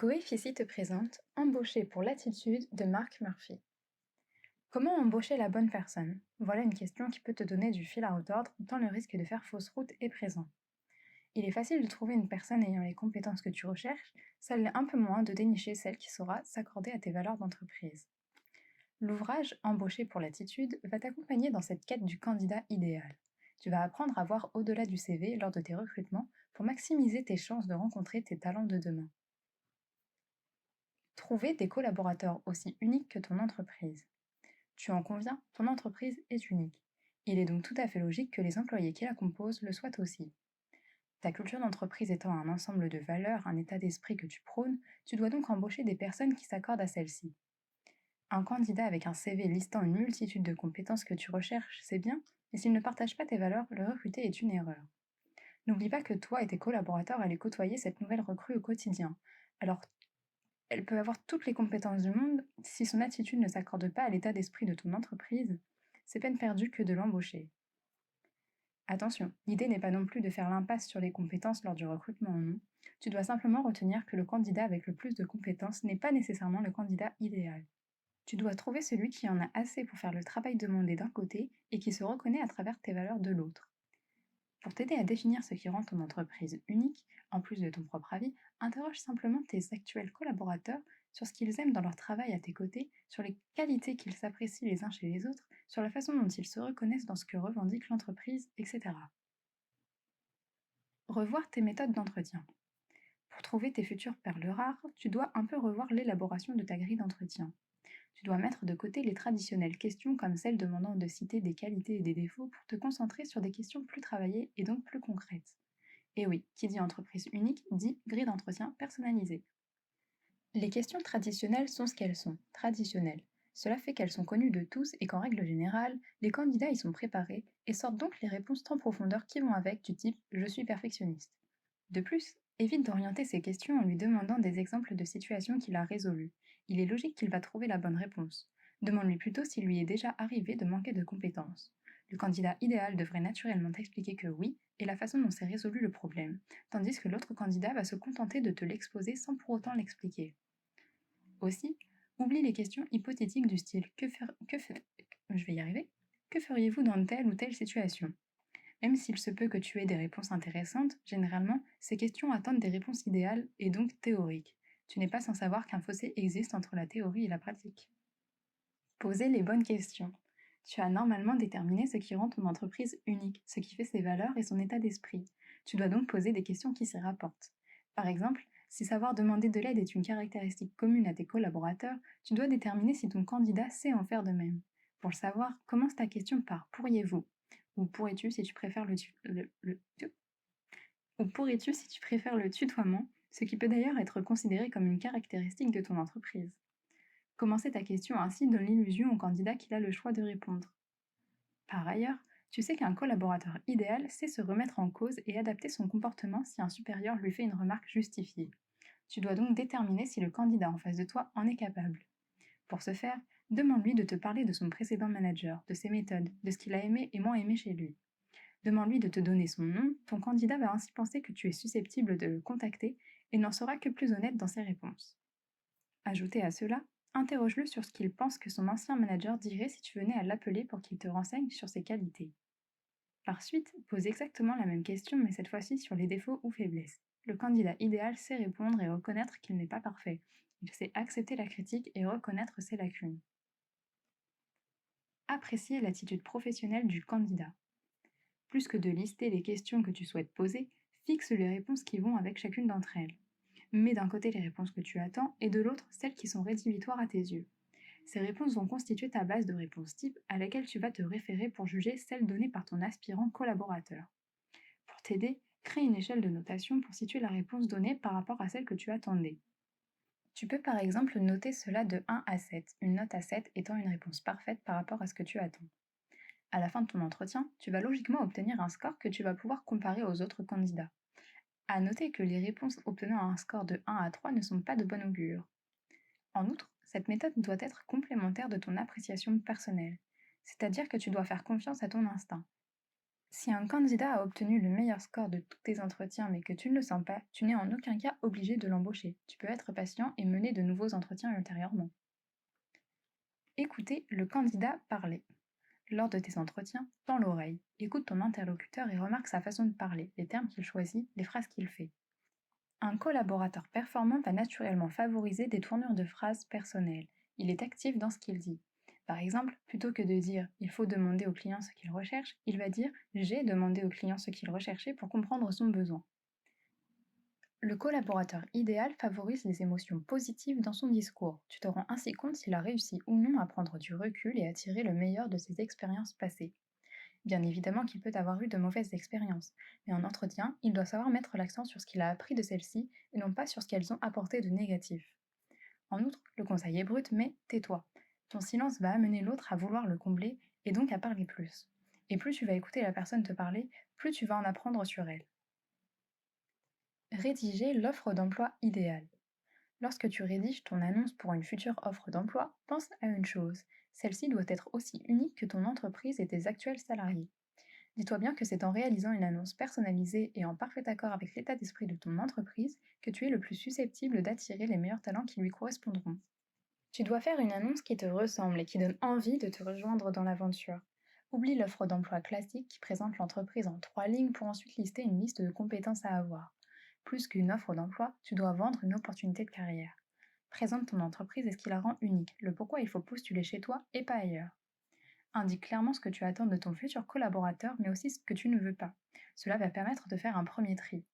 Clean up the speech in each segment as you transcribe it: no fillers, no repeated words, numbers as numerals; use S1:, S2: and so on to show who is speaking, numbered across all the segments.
S1: Coeffici te présente Embaucher pour l'attitude de Mark Murphy. Comment embaucher la bonne personne? Voilà une question qui peut te donner du fil à retordre tant le risque de faire fausse route est présent. Il est facile de trouver une personne ayant les compétences que tu recherches, ça l'est un peu moins de dénicher celle qui saura s'accorder à tes valeurs d'entreprise. L'ouvrage Embaucher pour l'attitude va t'accompagner dans cette quête du candidat idéal. Tu vas apprendre à voir au-delà du CV lors de tes recrutements pour maximiser tes chances de rencontrer tes talents de demain. Trouver des collaborateurs aussi uniques que ton entreprise. Tu en conviens, ton entreprise est unique. Il est donc tout à fait logique que les employés qui la composent le soient aussi. Ta culture d'entreprise étant un ensemble de valeurs, un état d'esprit que tu prônes, tu dois donc embaucher des personnes qui s'accordent à celles-ci. Un candidat avec un CV listant une multitude de compétences que tu recherches, c'est bien, mais s'il ne partage pas tes valeurs, le recruter est une erreur. N'oublie pas que toi et tes collaborateurs allez côtoyer cette nouvelle recrue au quotidien. Alors elle peut avoir toutes les compétences du monde, si son attitude ne s'accorde pas à l'état d'esprit de ton entreprise, c'est peine perdue que de l'embaucher. Attention, l'idée n'est pas non plus de faire l'impasse sur les compétences lors du recrutement, non. Tu dois simplement retenir que le candidat avec le plus de compétences n'est pas nécessairement le candidat idéal. Tu dois trouver celui qui en a assez pour faire le travail demandé d'un côté et qui se reconnaît à travers tes valeurs de l'autre. Pour t'aider à définir ce qui rend ton entreprise unique, en plus de ton propre avis, interroge simplement tes actuels collaborateurs sur ce qu'ils aiment dans leur travail à tes côtés, sur les qualités qu'ils s'apprécient les uns chez les autres, sur la façon dont ils se reconnaissent dans ce que revendique l'entreprise, etc. Revoir tes méthodes d'entretien. Pour trouver tes futures perles rares, tu dois un peu revoir l'élaboration de ta grille d'entretien. Tu dois mettre de côté les traditionnelles questions comme celles demandant de citer des qualités et des défauts pour te concentrer sur des questions plus travaillées et donc plus concrètes. Et oui, qui dit entreprise unique dit grille d'entretien personnalisée. Les questions traditionnelles sont ce qu'elles sont, traditionnelles. Cela fait qu'elles sont connues de tous et qu'en règle générale, les candidats y sont préparés et sortent donc les réponses en profondeur qui vont avec du type « je suis perfectionniste ». De plus, évite d'orienter ces questions en lui demandant des exemples de situations qu'il a résolues. Il est logique qu'il va trouver la bonne réponse. Demande-lui plutôt s'il lui est déjà arrivé de manquer de compétences. Le candidat idéal devrait naturellement t'expliquer que oui, et la façon dont s'est résolu le problème, tandis que l'autre candidat va se contenter de te l'exposer sans pour autant l'expliquer. Aussi, oublie les questions hypothétiques du style que feriez-vous dans telle ou telle situation? Même s'il se peut que tu aies des réponses intéressantes, généralement, ces questions attendent des réponses idéales et donc théoriques. Tu n'es pas sans savoir qu'un fossé existe entre la théorie et la pratique. Poser les bonnes questions. Tu as normalement déterminé ce qui rend ton entreprise unique, ce qui fait ses valeurs et son état d'esprit. Tu dois donc poser des questions qui s'y rapportent. Par exemple, si savoir demander de l'aide est une caractéristique commune à tes collaborateurs, tu dois déterminer si ton candidat sait en faire de même. Pour le savoir, commence ta question par « pourriez-vous » ou « pourrais-tu si tu préfères ou pourrais-tu si tu préfères le tutoiement, ce qui peut d'ailleurs être considéré comme une caractéristique de ton entreprise. Commencer ta question ainsi donne l'illusion au candidat qu'il a le choix de répondre. Par ailleurs, tu sais qu'un collaborateur idéal sait se remettre en cause et adapter son comportement si un supérieur lui fait une remarque justifiée. Tu dois donc déterminer si le candidat en face de toi en est capable. Pour ce faire, demande-lui de te parler de son précédent manager, de ses méthodes, de ce qu'il a aimé et moins aimé chez lui. Demande-lui de te donner son nom, ton candidat va ainsi penser que tu es susceptible de le contacter et n'en sera que plus honnête dans ses réponses. Ajoutez à cela, interroge-le sur ce qu'il pense que son ancien manager dirait si tu venais à l'appeler pour qu'il te renseigne sur ses qualités. Par suite, pose exactement la même question mais cette fois-ci sur les défauts ou faiblesses. Le candidat idéal sait répondre et reconnaître qu'il n'est pas parfait. Il sait accepter la critique et reconnaître ses lacunes. Apprécier l'attitude professionnelle du candidat. Plus que de lister les questions que tu souhaites poser, fixe les réponses qui vont avec chacune d'entre elles. Mets d'un côté les réponses que tu attends et de l'autre celles qui sont rédhibitoires à tes yeux. Ces réponses vont constituer ta base de réponses type à laquelle tu vas te référer pour juger celles données par ton aspirant collaborateur. Pour t'aider, crée une échelle de notation pour situer la réponse donnée par rapport à celle que tu attendais. Tu peux par exemple noter cela de 1 à 7, une note à 7 étant une réponse parfaite par rapport à ce que tu attends. À la fin de ton entretien, tu vas logiquement obtenir un score que tu vas pouvoir comparer aux autres candidats. À noter que les réponses obtenant un score de 1 à 3 ne sont pas de bon augure. En outre, cette méthode doit être complémentaire de ton appréciation personnelle, c'est-à-dire que tu dois faire confiance à ton instinct. Si un candidat a obtenu le meilleur score de tous tes entretiens mais que tu ne le sens pas, tu n'es en aucun cas obligé de l'embaucher. Tu peux être patient et mener de nouveaux entretiens ultérieurement. Écoutez le candidat parler. Lors de tes entretiens, tends l'oreille, écoute ton interlocuteur et remarque sa façon de parler, les termes qu'il choisit, les phrases qu'il fait. Un collaborateur performant va naturellement favoriser des tournures de phrases personnelles. Il est actif dans ce qu'il dit. Par exemple, plutôt que de dire il faut demander au client ce qu'il recherche, il va dire j'ai demandé au client ce qu'il recherchait pour comprendre son besoin. Le collaborateur idéal favorise les émotions positives dans son discours. Tu te rends ainsi compte s'il a réussi ou non à prendre du recul et à tirer le meilleur de ses expériences passées. Bien évidemment qu'il peut avoir eu de mauvaises expériences, mais en entretien, il doit savoir mettre l'accent sur ce qu'il a appris de celles-ci et non pas sur ce qu'elles ont apporté de négatif. En outre, le conseil est brut, mais tais-toi. Ton silence va amener l'autre à vouloir le combler et donc à parler plus. Et plus tu vas écouter la personne te parler, plus tu vas en apprendre sur elle. Rédiger l'offre d'emploi idéale. Lorsque tu rédiges ton annonce pour une future offre d'emploi, pense à une chose. Celle-ci doit être aussi unique que ton entreprise et tes actuels salariés. Dis-toi bien que c'est en réalisant une annonce personnalisée et en parfait accord avec l'état d'esprit de ton entreprise que tu es le plus susceptible d'attirer les meilleurs talents qui lui correspondront. Tu dois faire une annonce qui te ressemble et qui donne envie de te rejoindre dans l'aventure. Oublie l'offre d'emploi classique qui présente l'entreprise en 3 lignes pour ensuite lister une liste de compétences à avoir. Plus qu'une offre d'emploi, tu dois vendre une opportunité de carrière. Présente ton entreprise et ce qui la rend unique, le pourquoi il faut postuler chez toi et pas ailleurs. Indique clairement ce que tu attends de ton futur collaborateur, mais aussi ce que tu ne veux pas. Cela va permettre de faire un premier tri.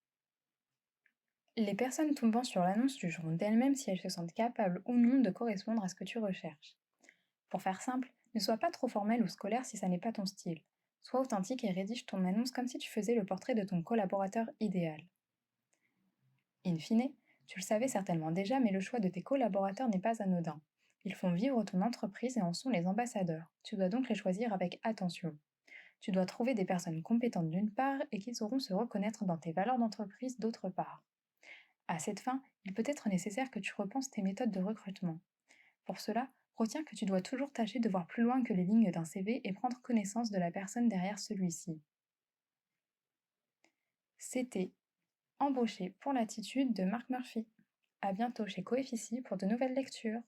S1: Les personnes tombant sur l'annonce jugeront d'elles-mêmes si elles se sentent capables ou non de correspondre à ce que tu recherches. Pour faire simple, ne sois pas trop formel ou scolaire si ça n'est pas ton style. Sois authentique et rédige ton annonce comme si tu faisais le portrait de ton collaborateur idéal. In fine, tu le savais certainement déjà, mais le choix de tes collaborateurs n'est pas anodin. Ils font vivre ton entreprise et en sont les ambassadeurs. Tu dois donc les choisir avec attention. Tu dois trouver des personnes compétentes d'une part et qui sauront se reconnaître dans tes valeurs d'entreprise d'autre part. À cette fin, il peut être nécessaire que tu repenses tes méthodes de recrutement. Pour cela, retiens que tu dois toujours tâcher de voir plus loin que les lignes d'un CV et prendre connaissance de la personne derrière celui-ci. C'était Embauché pour l'attitude de Marc Murphy. À bientôt chez Coefficie pour de nouvelles lectures.